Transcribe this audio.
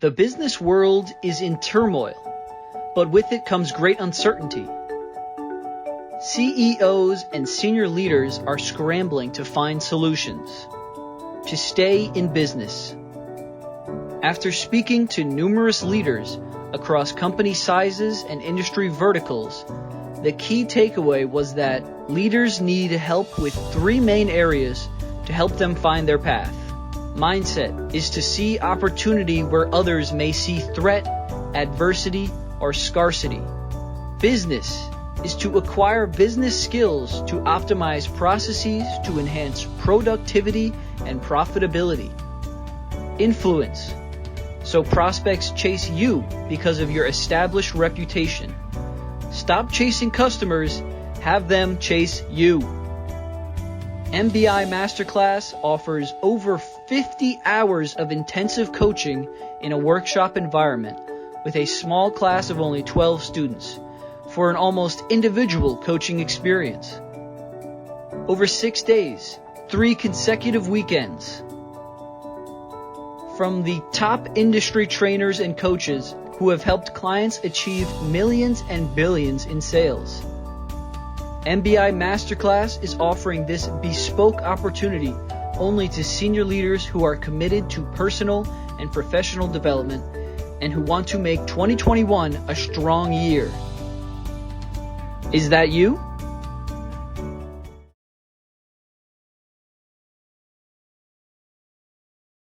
The business world is in turmoil, but with it comes great uncertainty. CEOs and senior leaders are scrambling to find solutions to stay in business. After speaking to numerous leaders across company sizes and industry verticals, the key takeaway was that leaders need help with three main areas to help them find their path. Mindset is to see opportunity where others may see threat, adversity, or scarcity. Business is to acquire business skills to optimize processes to enhance productivity and profitability. Influence, so prospects chase you because of your established reputation. Stop chasing customers, have them chase you. MBI Masterclass offers over 50 hours of intensive coaching in a workshop environment with a small class of only 12 students for an almost individual coaching experience. Over 6 days, 3 consecutive weekends. From the top industry trainers and coaches who have helped clients achieve millions and billions in sales. MBI Masterclass is offering this bespoke opportunity only to senior leaders who are committed to personal and professional development and who want to make 2021 a strong year. Is that you?